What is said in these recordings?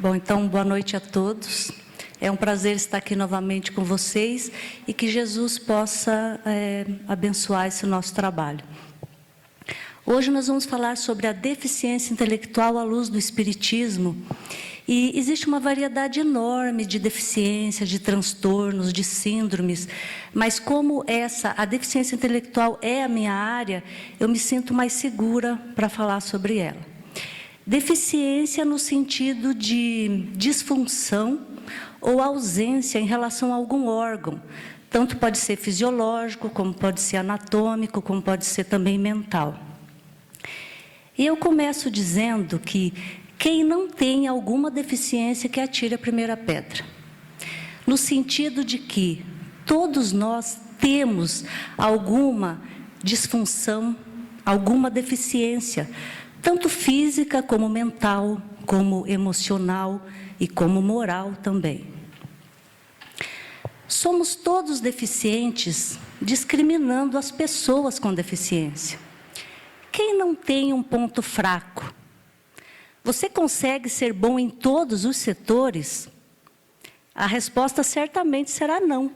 Bom, então, boa noite a todos. É um prazer estar aqui novamente com vocês e que Jesus possa abençoar esse nosso trabalho. Hoje nós vamos falar sobre a deficiência intelectual à luz do Espiritismo. E existe uma variedade enorme de deficiências, de transtornos, de síndromes, mas como a deficiência intelectual é a minha área, eu me sinto mais segura para falar sobre ela. Deficiência no sentido de disfunção ou ausência em relação a algum órgão. Tanto pode ser fisiológico, como pode ser anatômico, como pode ser também mental. E eu começo dizendo que quem não tem alguma deficiência que atire a primeira pedra. No sentido de que todos nós temos alguma disfunção, alguma deficiência, tanto física como mental, como emocional e como moral também. Somos todos deficientes, discriminando as pessoas com deficiência. Quem não tem um ponto fraco? Você consegue ser bom em todos os setores? A resposta certamente será não.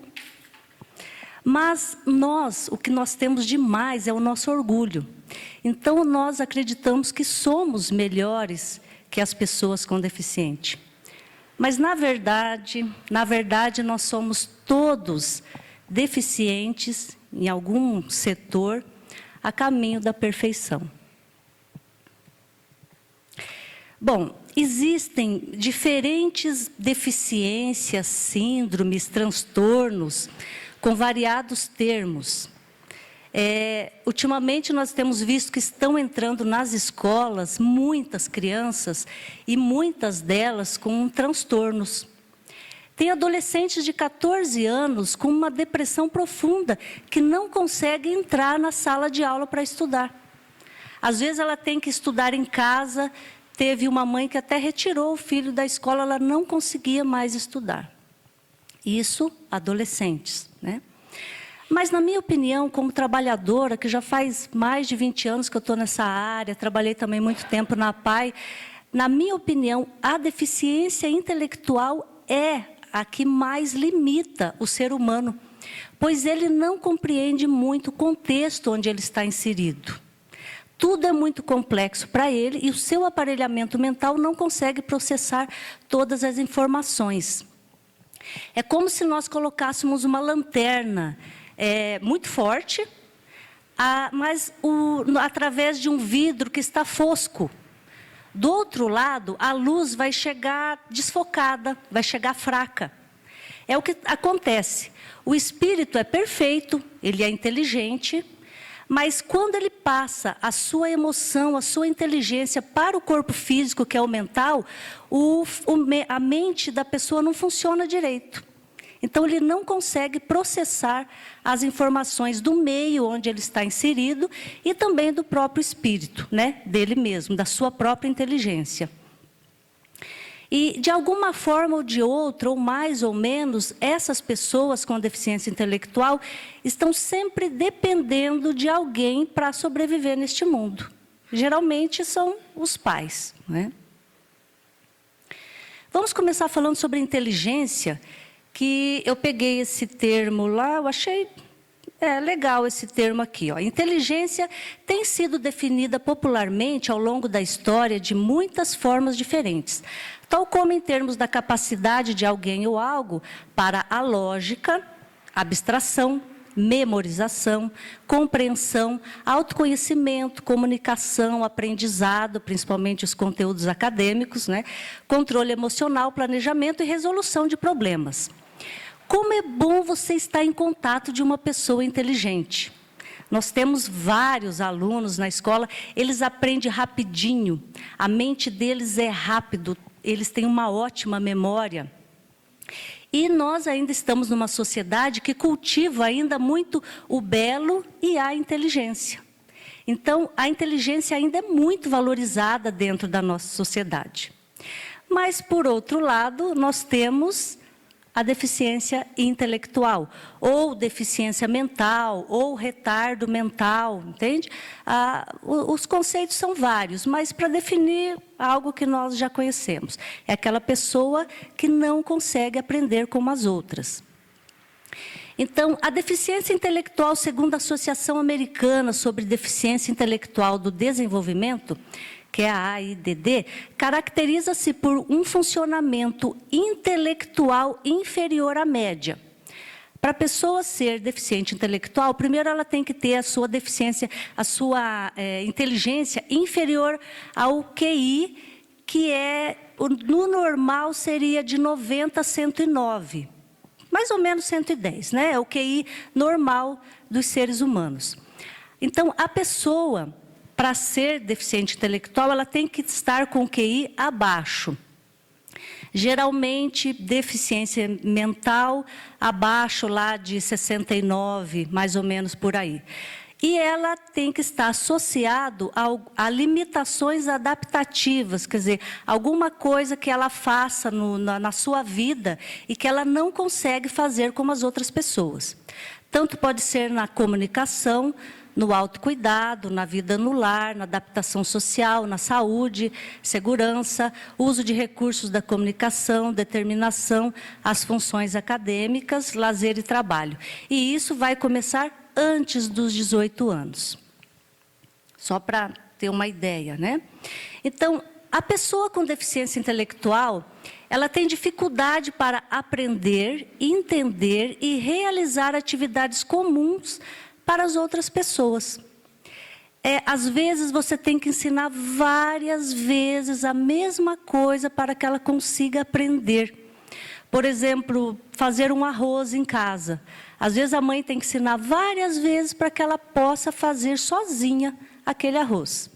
Mas o que nós temos de mais é o nosso orgulho. Então, nós acreditamos que somos melhores que as pessoas com deficiência. Mas, na verdade, nós somos todos deficientes em algum setor a caminho da perfeição. Bom, existem diferentes deficiências, síndromes, transtornos, com variados termos. Ultimamente nós temos visto que estão entrando nas escolas muitas crianças e muitas delas com transtornos. Tem adolescentes de 14 anos com uma depressão profunda que não consegue entrar na sala de aula para estudar. Às vezes ela tem que estudar em casa. Teve uma mãe que até retirou o filho da escola, ela não conseguia mais estudar. Isso, adolescentes, né? Mas, na minha opinião, como trabalhadora, que já faz mais de 20 anos que eu estou nessa área, trabalhei também muito tempo na APAE, na minha opinião, a deficiência intelectual é a que mais limita o ser humano, pois ele não compreende muito o contexto onde ele está inserido. Tudo é muito complexo para ele e o seu aparelhamento mental não consegue processar todas as informações. É como se nós colocássemos uma lanterna muito forte, mas através de um vidro que está fosco. Do outro lado, a luz vai chegar desfocada, vai chegar fraca. É o que acontece. O espírito é perfeito, ele é inteligente, mas quando ele passa a sua emoção, a sua inteligência para o corpo físico, que é o mental, a mente da pessoa não funciona direito. Então, ele não consegue processar as informações do meio onde ele está inserido e também do próprio espírito, né, dele mesmo, da sua própria inteligência. E, de alguma forma ou de outra, ou mais ou menos, essas pessoas com deficiência intelectual estão sempre dependendo de alguém para sobreviver neste mundo. Geralmente são os pais, né? Vamos começar falando sobre inteligência, que eu peguei esse termo lá, eu achei legal esse termo aqui. Ó. Inteligência tem sido definida popularmente ao longo da história de muitas formas diferentes, tal como em termos da capacidade de alguém ou algo para a lógica, abstração, memorização, compreensão, autoconhecimento, comunicação, aprendizado, principalmente os conteúdos acadêmicos, né? Controle emocional, planejamento e resolução de problemas. Como é bom você estar em contato de uma pessoa inteligente. Nós temos vários alunos na escola, eles aprendem rapidinho, a mente deles é rápido, eles têm uma ótima memória. E nós ainda estamos numa sociedade que cultiva ainda muito o belo e a inteligência. Então, a inteligência ainda é muito valorizada dentro da nossa sociedade. Mas, por outro lado, nós temos a deficiência intelectual, ou deficiência mental, ou retardo mental, entende? Os conceitos são vários, mas para definir algo que nós já conhecemos. É aquela pessoa que não consegue aprender como as outras. Então, a deficiência intelectual, segundo a Associação Americana sobre Deficiência Intelectual do Desenvolvimento, que é a AIDD, caracteriza-se por um funcionamento intelectual inferior à média. Para a pessoa ser deficiente intelectual, primeiro ela tem que ter a sua deficiência, a sua inteligência inferior ao QI, que no normal seria de 90 a 109, mais ou menos 110, né? É o QI normal dos seres humanos. Então, a pessoa, para ser deficiente intelectual, ela tem que estar com o QI abaixo. Geralmente, deficiência mental abaixo lá de 69, mais ou menos por aí. E ela tem que estar associado a limitações adaptativas, quer dizer, alguma coisa que ela faça na sua vida e que ela não consegue fazer como as outras pessoas. Tanto pode ser na comunicação, no autocuidado, na vida no lar, na adaptação social, na saúde, segurança, uso de recursos da comunicação, determinação, as funções acadêmicas, lazer e trabalho. E isso vai começar antes dos 18 anos. Só para ter uma ideia, né? Então, a pessoa com deficiência intelectual, ela tem dificuldade para aprender, entender e realizar atividades comuns para as outras pessoas. Às vezes, você tem que ensinar várias vezes a mesma coisa para que ela consiga aprender. Por exemplo, fazer um arroz em casa. Às vezes, a mãe tem que ensinar várias vezes para que ela possa fazer sozinha aquele arroz.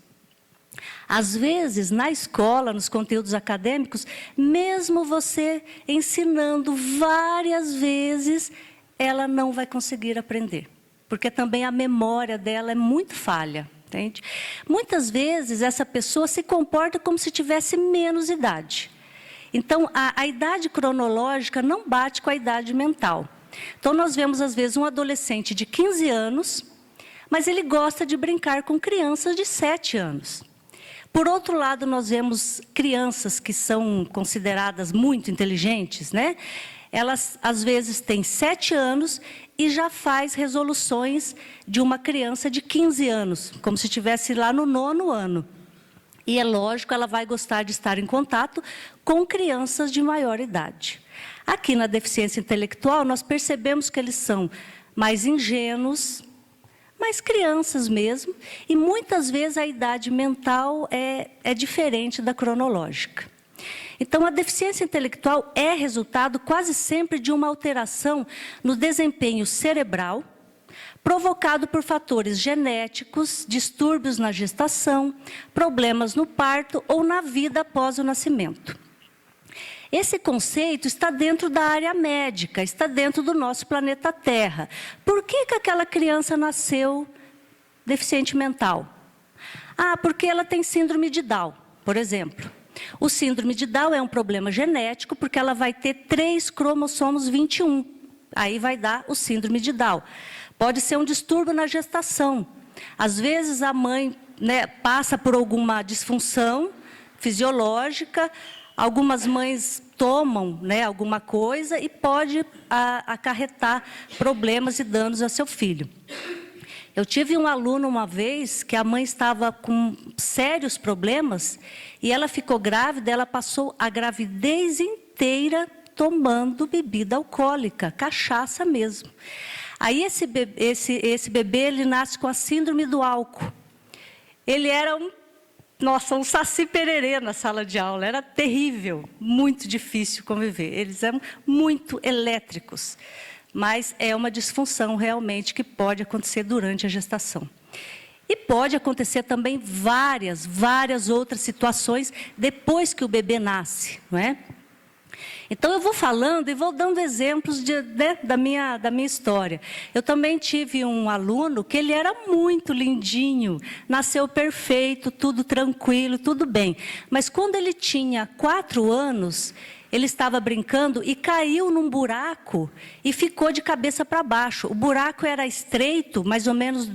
Às vezes, na escola, nos conteúdos acadêmicos, mesmo você ensinando várias vezes, ela não vai conseguir aprender. Porque também a memória dela é muito falha, entende? Muitas vezes, essa pessoa se comporta como se tivesse menos idade. Então, a idade cronológica não bate com a idade mental. Então, nós vemos, às vezes, um adolescente de 15 anos, mas ele gosta de brincar com crianças de 7 anos. Por outro lado, nós vemos crianças que são consideradas muito inteligentes, né? Elas, às vezes, têm 7 anos e já faz resoluções de uma criança de 15 anos, como se estivesse lá no 9º ano. E é lógico, ela vai gostar de estar em contato com crianças de maior idade. Aqui na deficiência intelectual, nós percebemos que eles são mais ingênuos, mais crianças mesmo, e muitas vezes a idade mental é diferente da cronológica. Então, a deficiência intelectual é resultado quase sempre de uma alteração no desempenho cerebral, provocado por fatores genéticos, distúrbios na gestação, problemas no parto ou na vida após o nascimento. Esse conceito está dentro da área médica, está dentro do nosso planeta Terra. Por que aquela criança nasceu deficiente mental? Porque ela tem síndrome de Down, por exemplo. O síndrome de Down é um problema genético, porque ela vai ter 3 cromossomos 21. Aí vai dar o síndrome de Down. Pode ser um distúrbio na gestação. Às vezes a mãe, né, passa por alguma disfunção fisiológica, algumas mães tomam, né, alguma coisa e pode acarretar problemas e danos a seu filho. Eu tive um aluno uma vez que a mãe estava com sérios problemas e ela ficou grávida, ela passou a gravidez inteira tomando bebida alcoólica, cachaça mesmo. Aí esse bebê ele nasce com a síndrome do álcool. Ele era um saci pererê na sala de aula, era terrível, muito difícil conviver. Eles eram muito elétricos, mas é uma disfunção realmente que pode acontecer durante a gestação. E pode acontecer também várias outras situações depois que o bebê nasce, não é? Então, eu vou falando e vou dando exemplos da minha história. Eu também tive um aluno que ele era muito lindinho, nasceu perfeito, tudo tranquilo, tudo bem. Mas quando ele tinha 4 anos, ele estava brincando e caiu num buraco e ficou de cabeça para baixo. O buraco era estreito, mais ou menos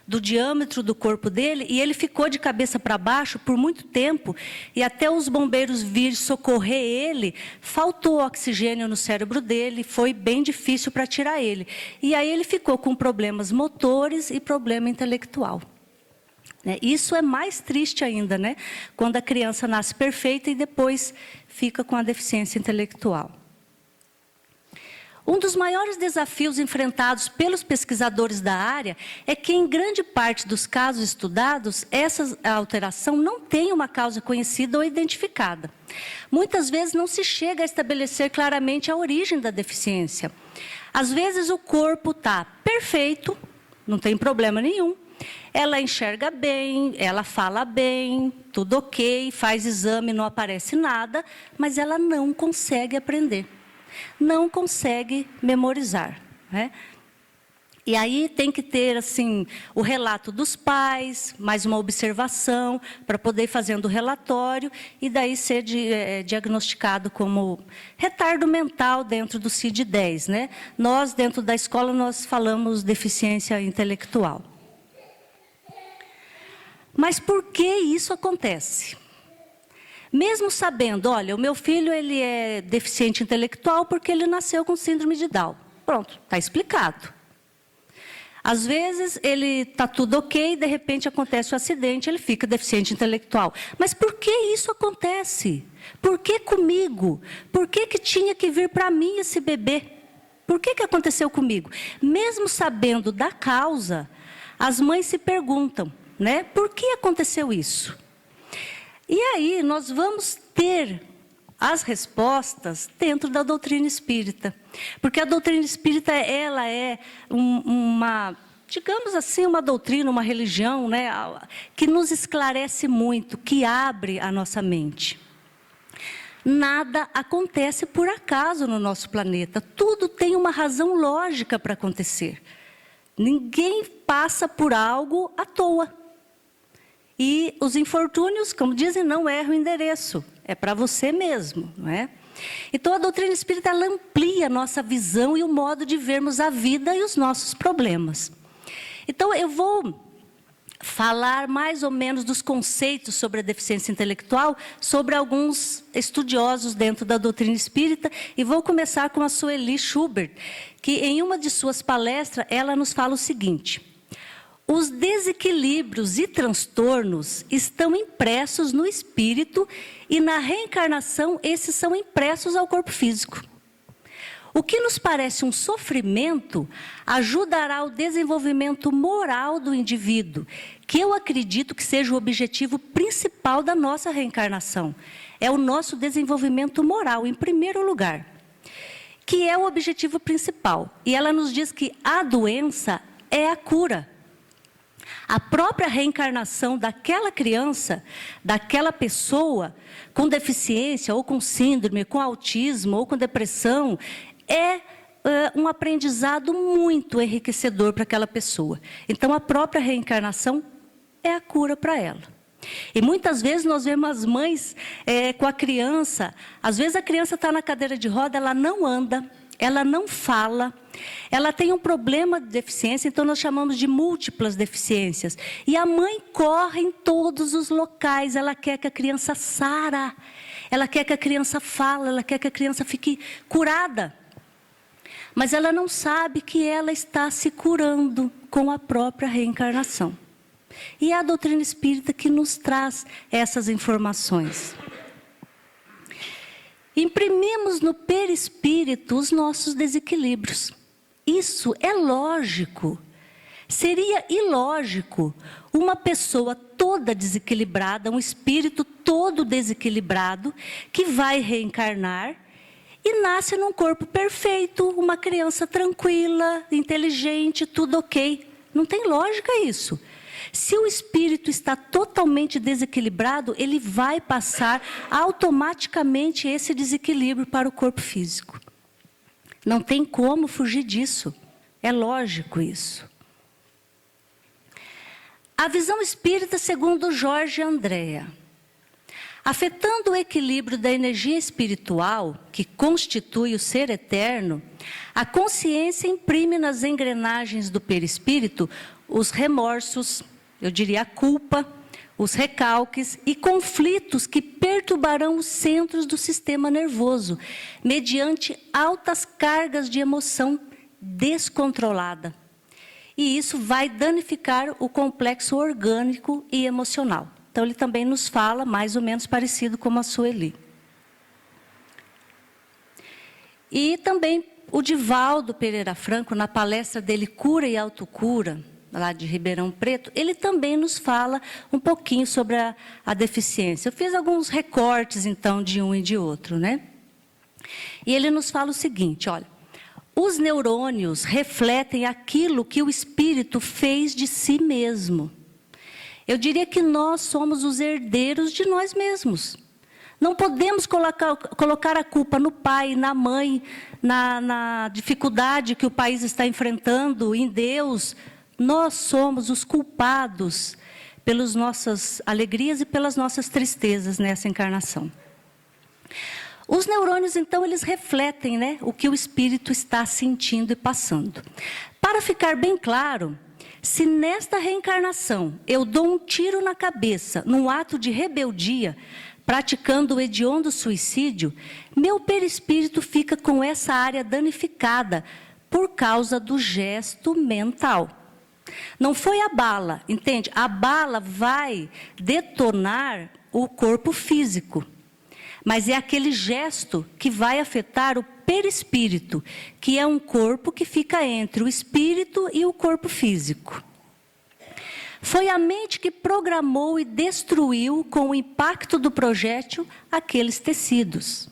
do diâmetro do corpo dele, e ele ficou de cabeça para baixo por muito tempo, e até os bombeiros virem socorrer ele, faltou oxigênio no cérebro dele, foi bem difícil para tirar ele. E aí ele ficou com problemas motores e problema intelectual. Isso é mais triste ainda, né? Quando a criança nasce perfeita e depois fica com a deficiência intelectual. Um dos maiores desafios enfrentados pelos pesquisadores da área é que, em grande parte dos casos estudados, essa alteração não tem uma causa conhecida ou identificada. Muitas vezes não se chega a estabelecer claramente a origem da deficiência. Às vezes o corpo está perfeito, não tem problema nenhum. Ela enxerga bem, ela fala bem, tudo ok, faz exame, não aparece nada, mas ela não consegue aprender, não consegue memorizar, né? E aí tem que ter assim, o relato dos pais, mais uma observação, para poder ir fazendo o relatório, e daí ser diagnosticado como retardo mental dentro do CID-10, né? Nós, dentro da escola, nós falamos deficiência intelectual. Mas por que isso acontece? Mesmo sabendo, olha, o meu filho ele é deficiente intelectual porque ele nasceu com síndrome de Down. Pronto, está explicado. Às vezes ele está tudo ok, de repente acontece um acidente, ele fica deficiente intelectual. Mas por que isso acontece? Por que comigo? Por que tinha que vir para mim esse bebê? Por que aconteceu comigo? Mesmo sabendo da causa, as mães se perguntam, né? Por que aconteceu isso? E aí nós vamos ter as respostas dentro da doutrina espírita. Porque a doutrina espírita, ela é digamos assim, uma doutrina, uma religião, né? Que nos esclarece muito, que abre a nossa mente. Nada acontece por acaso no nosso planeta. Tudo tem uma razão lógica para acontecer. Ninguém passa por algo à toa. E os infortúnios, como dizem, não erram o endereço. É para você mesmo, não é? Então, a doutrina espírita ela amplia a nossa visão e o modo de vermos a vida e os nossos problemas. Então, eu vou falar mais ou menos dos conceitos sobre a deficiência intelectual, sobre alguns estudiosos dentro da doutrina espírita, e vou começar com a Sueli Schubert, que em uma de suas palestras, ela nos fala o seguinte: os desequilíbrios e transtornos estão impressos no espírito e na reencarnação esses são impressos ao corpo físico. O que nos parece um sofrimento ajudará ao desenvolvimento moral do indivíduo, que eu acredito que seja o objetivo principal da nossa reencarnação. É o nosso desenvolvimento moral, em primeiro lugar, que é o objetivo principal. E ela nos diz que a doença é a cura. A própria reencarnação daquela criança, daquela pessoa com deficiência, ou com síndrome, com autismo, ou com depressão, é um aprendizado muito enriquecedor para aquela pessoa. Então, a própria reencarnação é a cura para ela. E muitas vezes nós vemos as mães com a criança, às vezes a criança está na cadeira de roda, ela não anda, ela não fala, ela tem um problema de deficiência, então nós chamamos de múltiplas deficiências. E a mãe corre em todos os locais, ela quer que a criança sara, ela quer que a criança fale, ela quer que a criança fique curada. Mas ela não sabe que ela está se curando com a própria reencarnação. E é a doutrina espírita que nos traz essas informações. Imprimimos no perispírito os nossos desequilíbrios. Isso é lógico. Seria ilógico uma pessoa toda desequilibrada, um espírito todo desequilibrado, que vai reencarnar e nasce num corpo perfeito, uma criança tranquila, inteligente, tudo ok. Não tem lógica isso. Se o espírito está totalmente desequilibrado, ele vai passar automaticamente esse desequilíbrio para o corpo físico. Não tem como fugir disso. É lógico isso. A visão espírita segundo Jorge Andréa. Afetando o equilíbrio da energia espiritual, que constitui o ser eterno, a consciência imprime nas engrenagens do perispírito os remorsos, eu diria a culpa, os recalques e conflitos que perturbarão os centros do sistema nervoso, mediante altas cargas de emoção descontrolada. E isso vai danificar o complexo orgânico e emocional. Então, ele também nos fala, mais ou menos parecido com a Sueli. E também o Divaldo Pereira Franco, na palestra dele Cura e Autocura, lá de Ribeirão Preto, ele também nos fala um pouquinho sobre a deficiência. Eu fiz alguns recortes, então, de um e de outro, né? E ele nos fala o seguinte, olha, os neurônios refletem aquilo que o espírito fez de si mesmo. Eu diria que nós somos os herdeiros de nós mesmos. Não podemos colocar a culpa no pai, na mãe, na dificuldade que o país está enfrentando, em Deus. Nós somos os culpados pelas nossas alegrias e pelas nossas tristezas nessa encarnação. Os neurônios, então, eles refletem, né, o que o espírito está sentindo e passando. Para ficar bem claro, se nesta reencarnação eu dou um tiro na cabeça, num ato de rebeldia, praticando o hediondo suicídio, meu perispírito fica com essa área danificada por causa do gesto mental. Não foi a bala, entende? A bala vai detonar o corpo físico, mas é aquele gesto que vai afetar o perispírito, que é um corpo que fica entre o espírito e o corpo físico. Foi a mente que programou e destruiu, com o impacto do projétil, aqueles tecidos.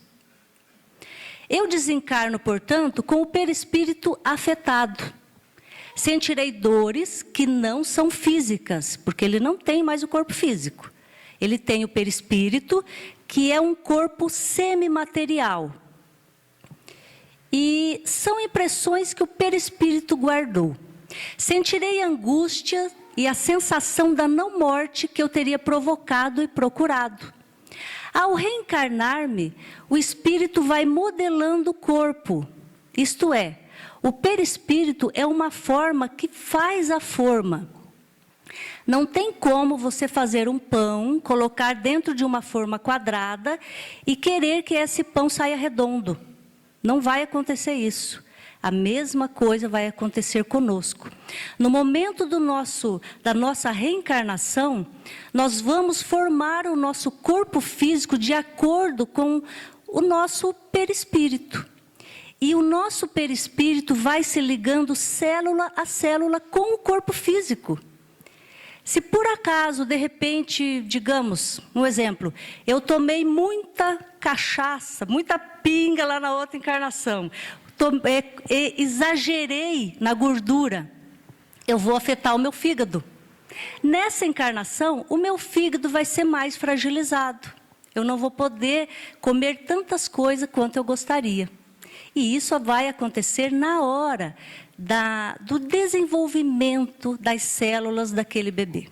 Eu desencarno, portanto, com o perispírito afetado. Sentirei dores que não são físicas, porque ele não tem mais o corpo físico. Ele tem o perispírito, que é um corpo semimaterial. E são impressões que o perispírito guardou. Sentirei angústia e a sensação da não morte que eu teria provocado e procurado. Ao reencarnar-me, o espírito vai modelando o corpo. Isto é, o perispírito é uma forma que faz a forma. Não tem como você fazer um pão, colocar dentro de uma forma quadrada e querer que esse pão saia redondo. Não vai acontecer isso. A mesma coisa vai acontecer conosco. No momento da nossa reencarnação, nós vamos formar o nosso corpo físico de acordo com o nosso perispírito. E o nosso perispírito vai se ligando célula a célula com o corpo físico. Se por acaso, de repente, digamos, um exemplo, eu tomei muita cachaça, muita pinga lá na outra encarnação, exagerei na gordura, eu vou afetar o meu fígado. Nessa encarnação, o meu fígado vai ser mais fragilizado. Eu não vou poder comer tantas coisas quanto eu gostaria. E isso vai acontecer na hora do desenvolvimento das células daquele bebê.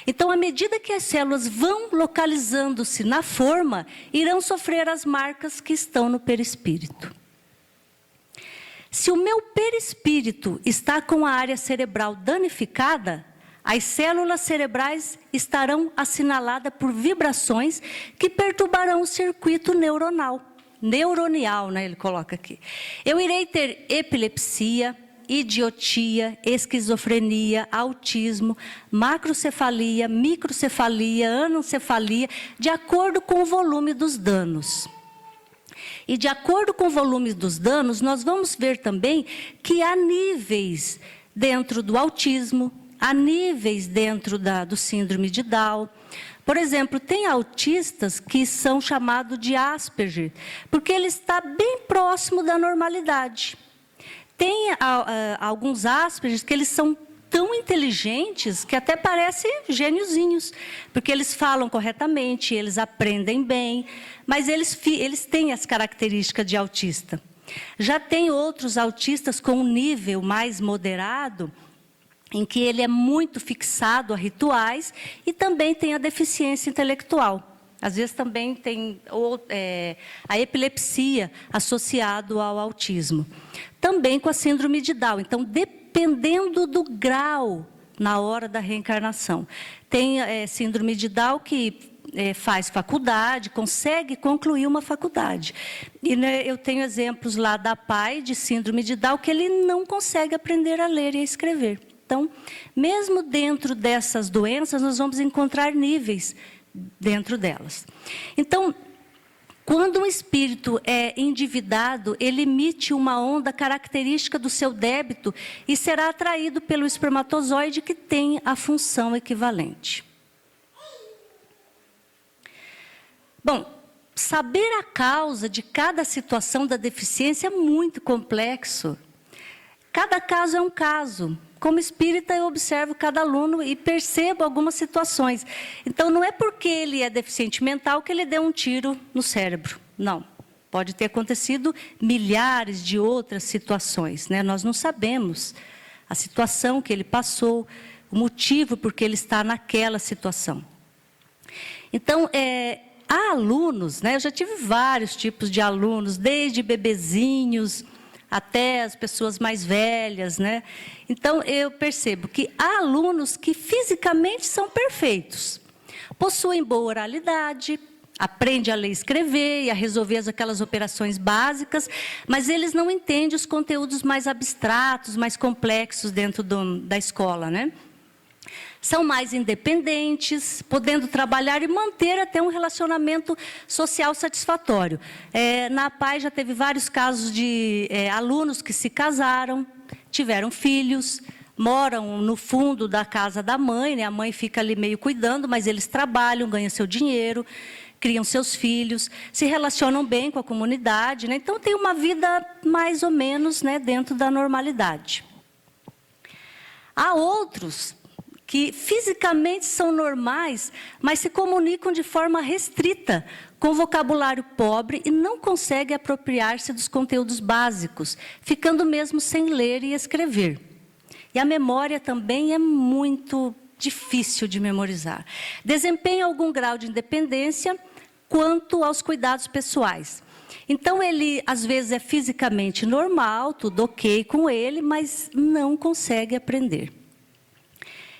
Então, à medida que as células vão localizando-se na forma, irão sofrer as marcas que estão no perispírito. Se o meu perispírito está com a área cerebral danificada, as células cerebrais estarão assinaladas por vibrações que perturbarão o circuito neuronial, né, ele coloca aqui. Eu irei ter epilepsia, idiotia, esquizofrenia, autismo, macrocefalia, microcefalia, anencefalia, de acordo com o volume dos danos. E de acordo com o volume dos danos, nós vamos ver também que há níveis dentro do autismo, há níveis dentro do síndrome de Down. Por exemplo, tem autistas que são chamados de Asperger, porque ele está bem próximo da normalidade. Tem alguns Asperger que eles são tão inteligentes que até parecem gêniozinhos, porque eles falam corretamente, eles aprendem bem, mas eles têm as características de autista. Já tem outros autistas com um nível mais moderado, em que ele é muito fixado a rituais e também tem a deficiência intelectual. Às vezes também tem a epilepsia associado ao autismo. Também com a síndrome de Down. Então, dependendo do grau na hora da reencarnação. Tem síndrome de Down que faz faculdade, consegue concluir uma faculdade. E eu tenho exemplos lá da PAI de síndrome de Down que ele não consegue aprender a ler e a escrever. Então, mesmo dentro dessas doenças, nós vamos encontrar níveis dentro delas. Então, quando um espírito é endividado, ele emite uma onda característica do seu débito e será atraído pelo espermatozoide que tem a função equivalente. Bom, saber a causa de cada situação da deficiência é muito complexo. Cada caso é um caso. Como espírita, eu observo cada aluno e percebo algumas situações. Então, não é porque ele é deficiente mental que ele deu um tiro no cérebro. Não. Pode ter acontecido milhares de outras situações, né? Nós não sabemos a situação que ele passou, o motivo por que ele está naquela situação. Então, há alunos, né? Eu já tive vários tipos de alunos, desde bebezinhos até as pessoas mais velhas, né? Então, eu percebo que há alunos que fisicamente são perfeitos, possuem boa oralidade, aprendem a ler e escrever e a resolver aquelas operações básicas, mas eles não entendem os conteúdos mais abstratos, mais complexos dentro da escola, né? São mais independentes, podendo trabalhar e manter até um relacionamento social satisfatório. Na PAI já teve vários casos de alunos que se casaram, tiveram filhos, moram no fundo da casa da mãe, né? A mãe fica ali meio cuidando, mas eles trabalham, ganham seu dinheiro, criam seus filhos, se relacionam bem com a comunidade, né? Então tem uma vida mais ou menos, né, dentro da normalidade. Há outros que fisicamente são normais, mas se comunicam de forma restrita, com vocabulário pobre e não conseguem apropriar-se dos conteúdos básicos, ficando mesmo sem ler e escrever. E a memória também é muito difícil de memorizar. Desempenha algum grau de independência quanto aos cuidados pessoais. Então, ele, às vezes, é fisicamente normal, tudo ok com ele, mas não consegue aprender.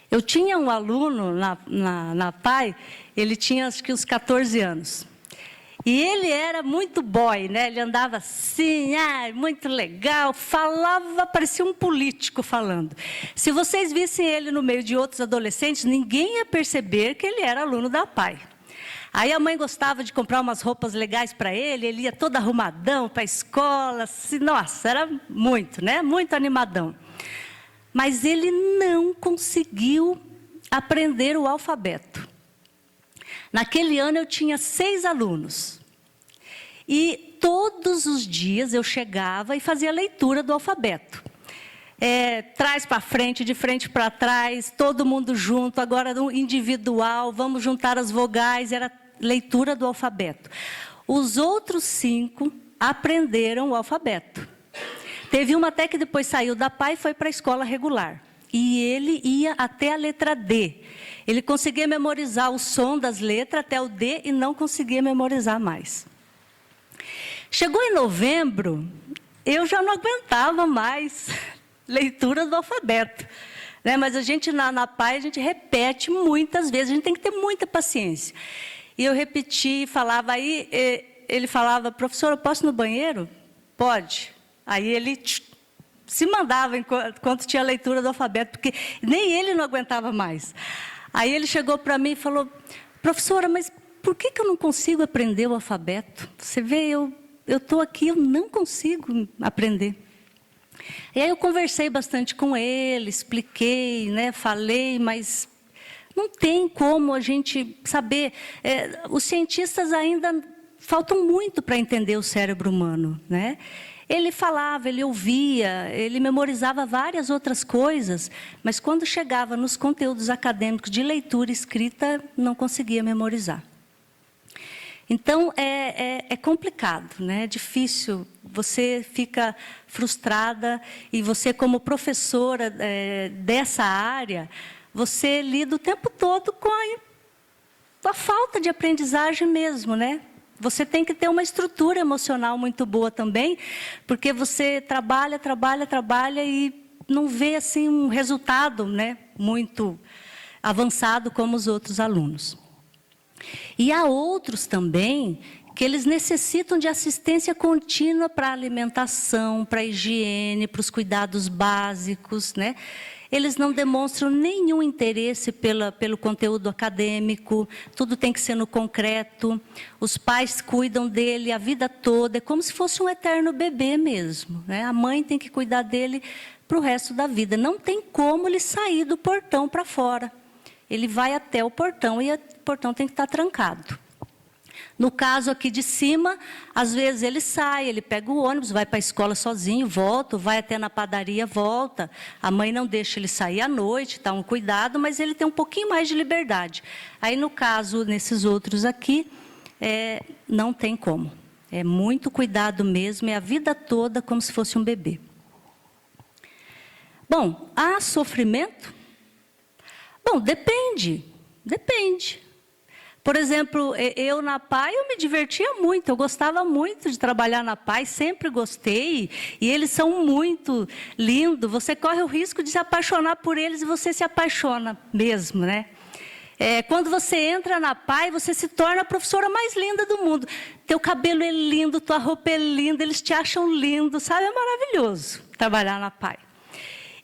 Eu tinha um aluno na PAI, ele tinha acho que uns 14 anos. E ele era muito boy, né? Ele andava assim, muito legal, falava, parecia um político falando. Se vocês vissem ele no meio de outros adolescentes, ninguém ia perceber que ele era aluno da PAI. Aí a mãe gostava de comprar umas roupas legais para ele ia todo arrumadão para a escola, assim, nossa, era muito, né? Muito animadão. Mas ele não conseguiu aprender o alfabeto. Naquele ano eu tinha 6 alunos. E todos os dias eu chegava e fazia a leitura do alfabeto. Trás para frente, de frente para trás, todo mundo junto, agora no individual, vamos juntar as vogais, era leitura do alfabeto. Os outros 5 aprenderam o alfabeto. Teve uma até que depois saiu da PAI e foi para a escola regular. E ele ia até a letra D. Ele conseguia memorizar o som das letras até o D e não conseguia memorizar mais. Chegou em novembro, eu já não aguentava mais leitura do alfabeto. Né? Mas a gente, na PAI, a gente repete muitas vezes, a gente tem que ter muita paciência. E eu repeti, falava, aí ele falava, professora, eu posso ir no banheiro? Pode. Aí ele se mandava enquanto tinha a leitura do alfabeto, porque nem ele não aguentava mais. Aí ele chegou para mim e falou, professora, mas por que eu não consigo aprender o alfabeto? Você vê, eu estou aqui, eu não consigo aprender. E aí eu conversei bastante com ele, expliquei, né, falei, mas não tem como a gente saber. Os cientistas ainda faltam muito para entender o cérebro humano, né? Ele falava, ele ouvia, ele memorizava várias outras coisas, mas quando chegava nos conteúdos acadêmicos de leitura e escrita, não conseguia memorizar. Então, é complicado, né? É difícil, você fica frustrada e você, como professora dessa área, você lida o tempo todo com a falta de aprendizagem mesmo, né? Você tem que ter uma estrutura emocional muito boa também, porque você trabalha e não vê assim um resultado, né, muito avançado como os outros alunos. E há outros também que eles necessitam de assistência contínua para a alimentação, para a higiene, para os cuidados básicos, né? Eles não demonstram nenhum interesse pelo conteúdo acadêmico, tudo tem que ser no concreto, os pais cuidam dele a vida toda, é como se fosse um eterno bebê mesmo, né? A mãe tem que cuidar dele para o resto da vida, não tem como ele sair do portão para fora, ele vai até o portão e o portão tem que estar trancado. No caso aqui de cima, às vezes ele sai, ele pega o ônibus, vai para a escola sozinho, volta, vai até na padaria, volta. A mãe não deixa ele sair à noite, está um cuidado, mas ele tem um pouquinho mais de liberdade. Aí, no caso, nesses outros aqui, não tem como. É muito cuidado mesmo, é a vida toda como se fosse um bebê. Bom, há sofrimento? Bom, depende. Por exemplo, eu na PAI, eu me divertia muito, eu gostava muito de trabalhar na PAI, sempre gostei, e eles são muito lindos, você corre o risco de se apaixonar por eles e você se apaixona mesmo, né? Quando você entra na PAI, você se torna a professora mais linda do mundo. Teu cabelo é lindo, tua roupa é linda, eles te acham lindo, sabe? É maravilhoso trabalhar na PAI.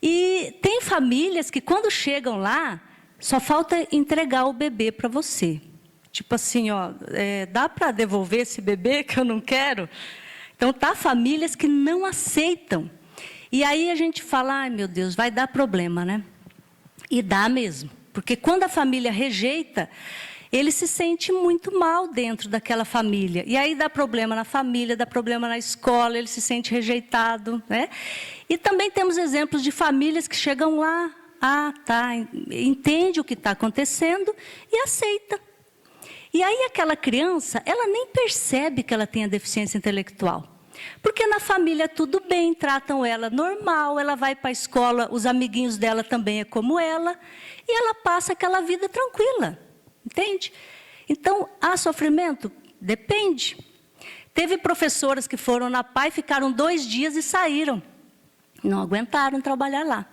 E tem famílias que quando chegam lá, só falta entregar o bebê para você. Tipo assim, ó, dá para devolver esse bebê que eu não quero? Então, tá famílias que não aceitam. E aí a gente fala, ai meu Deus, vai dar problema, né? E dá mesmo. Porque quando a família rejeita, ele se sente muito mal dentro daquela família. E aí dá problema na família, dá problema na escola, ele se sente rejeitado, né? E também temos exemplos de famílias que chegam lá, entende o que está acontecendo e aceita. E aí aquela criança, ela nem percebe que ela tem a deficiência intelectual. Porque na família tudo bem, tratam ela normal, ela vai para a escola, os amiguinhos dela também é como ela, e ela passa aquela vida tranquila, entende? Então, há sofrimento? Depende. Teve professoras que foram na PAI, ficaram 2 dias e saíram. Não aguentaram trabalhar lá.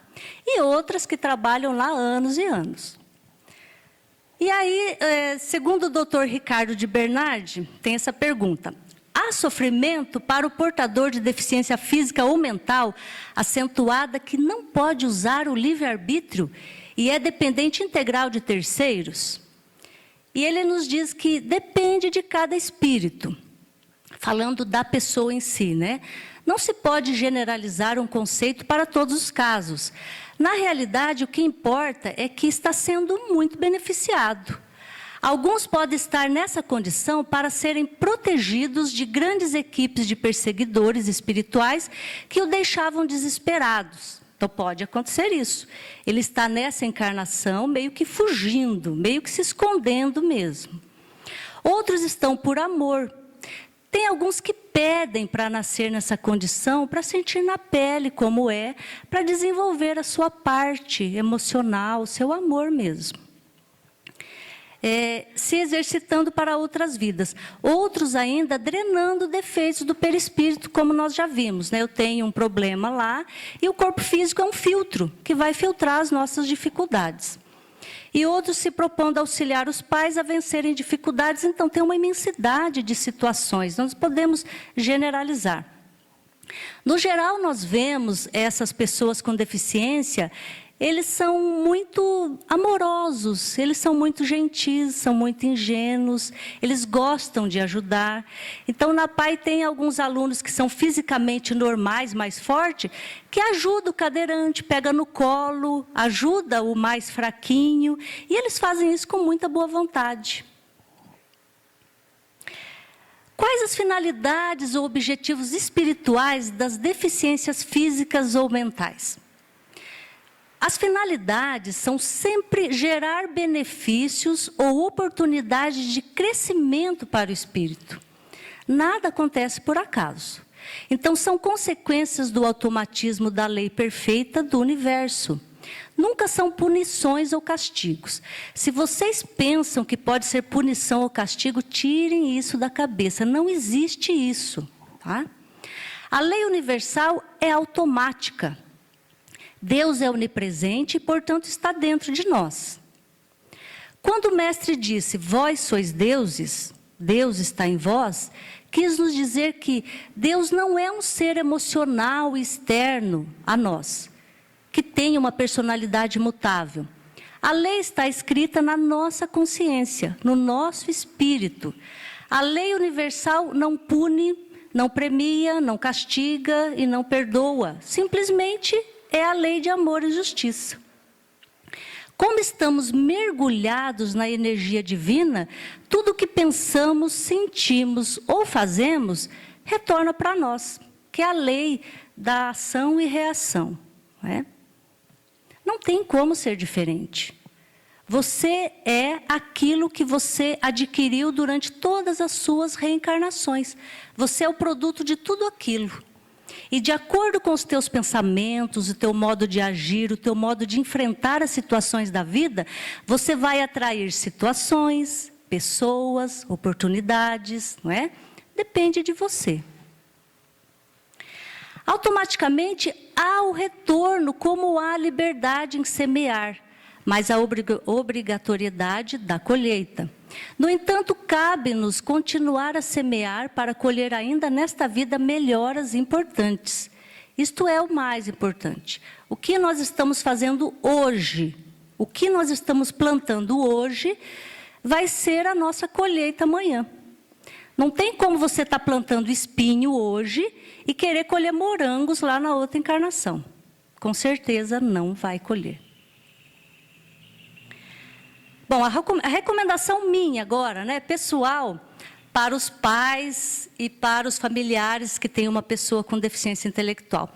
E outras que trabalham lá anos e anos. E aí, segundo o Dr. Ricardo de Bernardi, tem essa pergunta. Há sofrimento para o portador de deficiência física ou mental acentuada que não pode usar o livre-arbítrio e é dependente integral de terceiros? E ele nos diz que depende de cada espírito, falando da pessoa em si, né? Não se pode generalizar um conceito para todos os casos. Na realidade, o que importa é que está sendo muito beneficiado. Alguns podem estar nessa condição para serem protegidos de grandes equipes de perseguidores espirituais que o deixavam desesperados. Então, pode acontecer isso. Ele está nessa encarnação meio que fugindo, meio que se escondendo mesmo. Outros estão por amor. Tem alguns que pedem para nascer nessa condição, para sentir na pele como é, para desenvolver a sua parte emocional, o seu amor mesmo. Se exercitando para outras vidas. Outros ainda drenando defeitos do perispírito, como nós já vimos, né? Eu tenho um problema lá, e o corpo físico é um filtro, que vai filtrar as nossas dificuldades. E outros se propondo a auxiliar os pais a vencerem dificuldades, então tem uma imensidade de situações, não podemos generalizar. No geral, nós vemos essas pessoas com deficiência, eles são muito amorosos, eles são muito gentis, são muito ingênuos, eles gostam de ajudar. Então, na PAI tem alguns alunos que são fisicamente normais, mais fortes, que ajudam o cadeirante, pega no colo, ajuda o mais fraquinho, e eles fazem isso com muita boa vontade. Quais as finalidades ou objetivos espirituais das deficiências físicas ou mentais? As finalidades são sempre gerar benefícios ou oportunidades de crescimento para o espírito. Nada acontece por acaso. Então, são consequências do automatismo da lei perfeita do universo. nunca são punições ou castigos. Se vocês pensam que pode ser punição ou castigo, tirem isso da cabeça. Não existe isso, tá? A lei universal é automática. Deus é onipresente e, portanto, está dentro de nós. Quando o mestre disse, vós sois deuses, Deus está em vós, quis nos dizer que Deus não é um ser emocional externo a nós, que tem uma personalidade imutável. A lei está escrita na nossa consciência, no nosso espírito. A lei universal não pune, não premia, não castiga e não perdoa. Simplesmente é a lei de amor e justiça. Como estamos mergulhados na energia divina, tudo o que pensamos, sentimos ou fazemos retorna para nós, que é a lei da ação e reação. Não é? Não tem como ser diferente. Você é aquilo que você adquiriu durante todas as suas reencarnações. Você é o produto de tudo aquilo. E de acordo com os teus pensamentos, o teu modo de agir, o teu modo de enfrentar as situações da vida, você vai atrair situações, pessoas, oportunidades, não é? Depende de você. Automaticamente há o retorno, como há liberdade em semear, mas a obrigatoriedade da colheita. No entanto, cabe-nos continuar a semear para colher ainda nesta vida melhoras importantes. Isto é o mais importante. O que nós estamos fazendo hoje, o que nós estamos plantando hoje, vai ser a nossa colheita amanhã. Não tem como você estar plantando espinho hoje e querer colher morangos lá na outra encarnação. Com certeza não vai colher. Bom, a recomendação minha agora, né, pessoal, para os pais e para os familiares que têm uma pessoa com deficiência intelectual.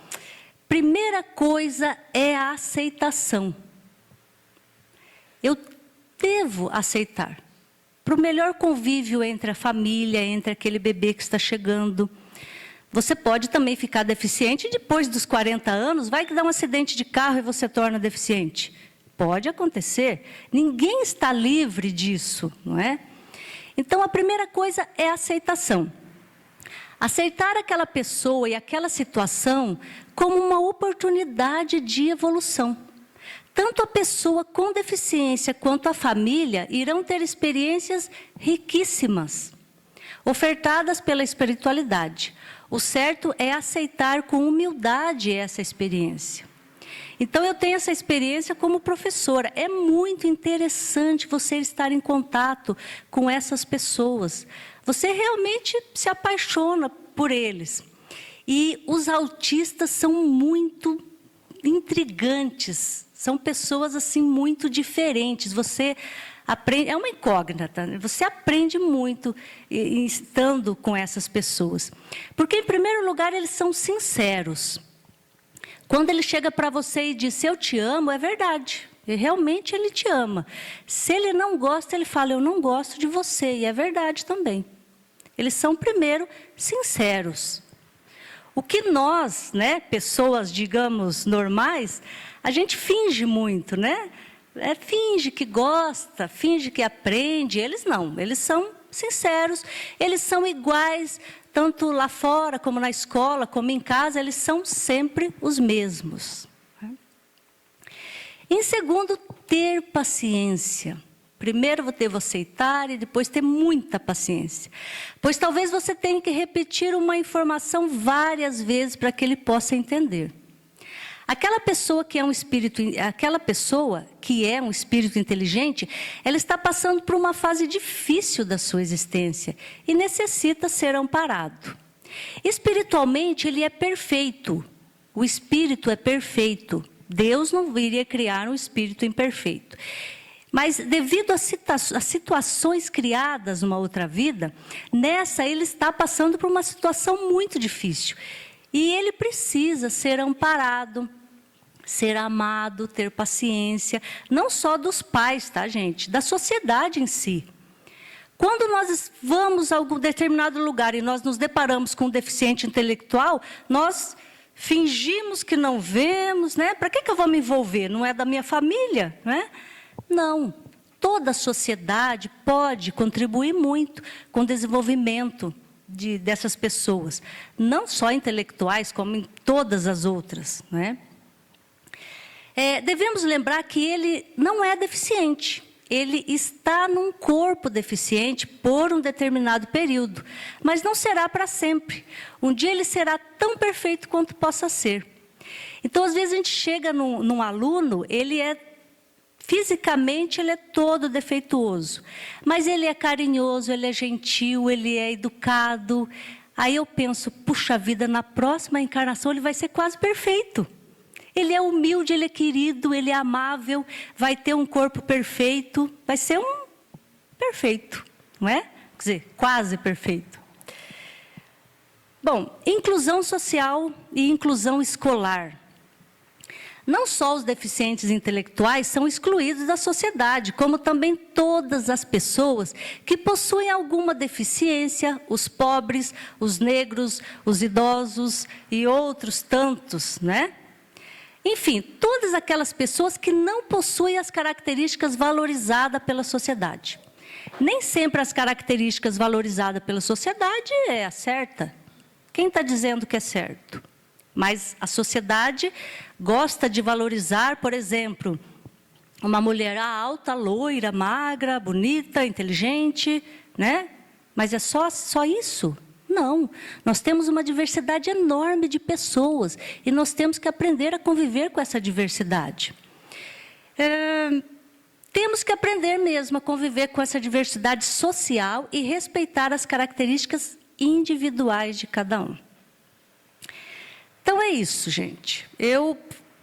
Primeira coisa é a aceitação. Eu devo aceitar. Para o melhor convívio entre a família, entre aquele bebê que está chegando. Você pode também ficar deficiente e depois dos 40 anos, vai que dá um acidente de carro e você torna deficiente. Pode acontecer. Ninguém está livre disso, não é? Então, a primeira coisa é a aceitação. Aceitar aquela pessoa e aquela situação como uma oportunidade de evolução. Tanto a pessoa com deficiência quanto a família irão ter experiências riquíssimas, ofertadas pela espiritualidade. O certo é aceitar com humildade essa experiência. Então, eu tenho essa experiência como professora. É muito interessante você estar em contato com essas pessoas. Você realmente se apaixona por eles. E os autistas são muito intrigantes. São pessoas assim muito diferentes. Você aprende, é uma incógnita. Você aprende muito estando com essas pessoas. Porque, em primeiro lugar, eles são sinceros. Quando ele chega para você e diz, eu te amo, é verdade. E realmente ele te ama. Se ele não gosta, ele fala, eu não gosto de você. E é verdade também. Eles são, primeiro, sinceros. O que nós, né, pessoas, digamos, normais, a gente finge muito, né? Finge que gosta, finge que aprende. Eles não, eles são sinceros, eles são iguais, tanto lá fora, como na escola, como em casa, eles são sempre os mesmos. Em segundo, ter paciência. Primeiro eu devo aceitar e depois ter muita paciência. Pois talvez você tenha que repetir uma informação várias vezes para que ele possa entender. Aquela pessoa que é um espírito inteligente, ela está passando por uma fase difícil da sua existência e necessita ser amparado. Espiritualmente, ele é perfeito. O espírito é perfeito. Deus não iria criar um espírito imperfeito. Mas devido às situações criadas numa outra vida, nessa ele está passando por uma situação muito difícil. E ele precisa ser amparado, ser amado, ter paciência, não só dos pais, tá, gente? Da sociedade em si. Quando nós vamos a algum determinado lugar e nós nos deparamos com um deficiente intelectual, nós fingimos que não vemos, né? Para que eu vou me envolver? Não é da minha família, né? Não. Toda a sociedade pode contribuir muito com o desenvolvimento dessas pessoas, não só intelectuais, como em todas as outras, né? Devemos lembrar que ele não é deficiente. Ele está num corpo deficiente por um determinado período, mas não será para sempre. Um dia ele será tão perfeito quanto possa ser. Então, às vezes, a gente chega num aluno, fisicamente ele é todo defeituoso, mas ele é carinhoso, ele é gentil, ele é educado. Aí eu penso, puxa vida, na próxima encarnação ele vai ser quase perfeito. Ele é humilde, ele é querido, ele é amável, vai ter um corpo perfeito, vai ser um perfeito, não é? Quer dizer, quase perfeito. Bom, inclusão social e inclusão escolar. Não só os deficientes intelectuais são excluídos da sociedade, como também todas as pessoas que possuem alguma deficiência, os pobres, os negros, os idosos e outros tantos, né? Enfim, todas aquelas pessoas que não possuem as características valorizadas pela sociedade. Nem sempre as características valorizadas pela sociedade é a certa. Quem está dizendo que é certo? Mas a sociedade gosta de valorizar, por exemplo, uma mulher alta, loira, magra, bonita, inteligente, né? Mas é só isso? Não, nós temos uma diversidade enorme de pessoas e nós temos que aprender a conviver com essa diversidade. Temos que aprender mesmo a conviver com essa diversidade social e respeitar as características individuais de cada um. Então é isso, gente. Eu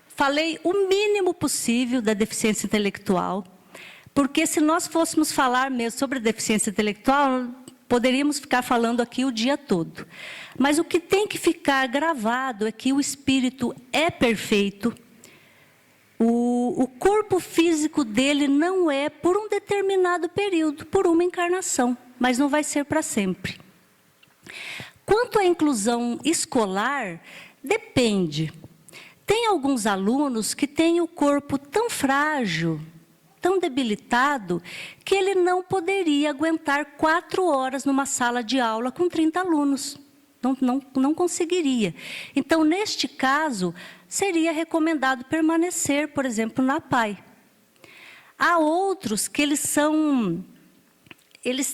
falei o mínimo possível da deficiência intelectual, porque se nós fôssemos falar mesmo sobre deficiência intelectual, poderíamos ficar falando aqui o dia todo. Mas o que tem que ficar gravado é que o espírito é perfeito, o corpo físico dele não é por um determinado período, por uma encarnação, mas não vai ser para sempre. Quanto à inclusão escolar, depende. Tem alguns alunos que têm o corpo tão frágil, tão debilitado, que ele não poderia aguentar 4 horas numa sala de aula com 30 alunos. Não conseguiria. Então, neste caso, seria recomendado permanecer, por exemplo, na PAI. Há outros que eles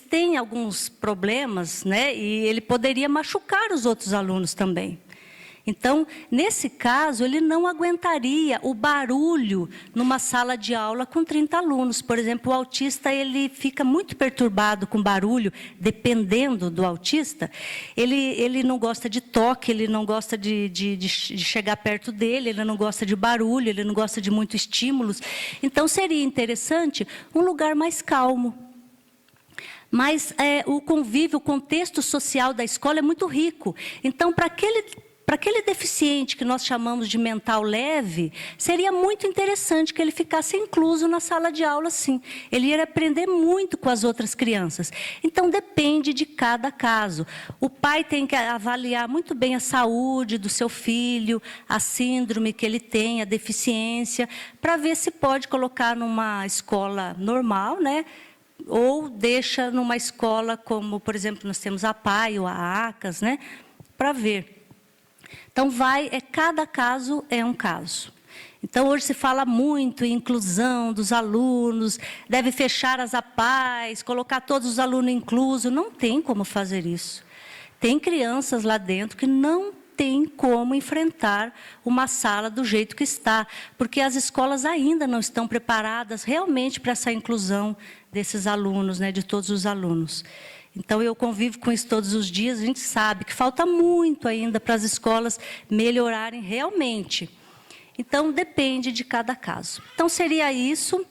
têm alguns problemas, né? E ele poderia machucar os outros alunos também. Então, nesse caso, ele não aguentaria o barulho numa sala de aula com 30 alunos. Por exemplo, o autista ele fica muito perturbado com barulho, dependendo do autista. Ele não gosta de toque, ele não gosta de chegar perto dele, ele não gosta de barulho, ele não gosta de muitos estímulos. Então, seria interessante um lugar mais calmo. Mas o convívio, o contexto social da escola é muito rico. Então, para aquele deficiente que nós chamamos de mental leve, seria muito interessante que ele ficasse incluso na sala de aula, sim. Ele ia aprender muito com as outras crianças. Então, depende de cada caso. O pai tem que avaliar muito bem a saúde do seu filho, a síndrome que ele tem, a deficiência, para ver se pode colocar numa escola normal, né? Ou deixa numa escola como, por exemplo, nós temos a PAI ou a ACAS, né? Para ver. Então, cada caso é um caso. Então, hoje se fala muito em inclusão dos alunos, deve fechar as APAES, colocar todos os alunos inclusos. Não tem como fazer isso. Tem crianças lá dentro que não tem como enfrentar uma sala do jeito que está, porque as escolas ainda não estão preparadas realmente para essa inclusão desses alunos, né, de todos os alunos. Então, eu convivo com isso todos os dias, a gente sabe que falta muito ainda para as escolas melhorarem realmente. Então, depende de cada caso. Então, seria isso.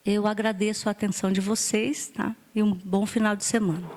Eu agradeço a atenção de vocês, tá? E um bom final de semana.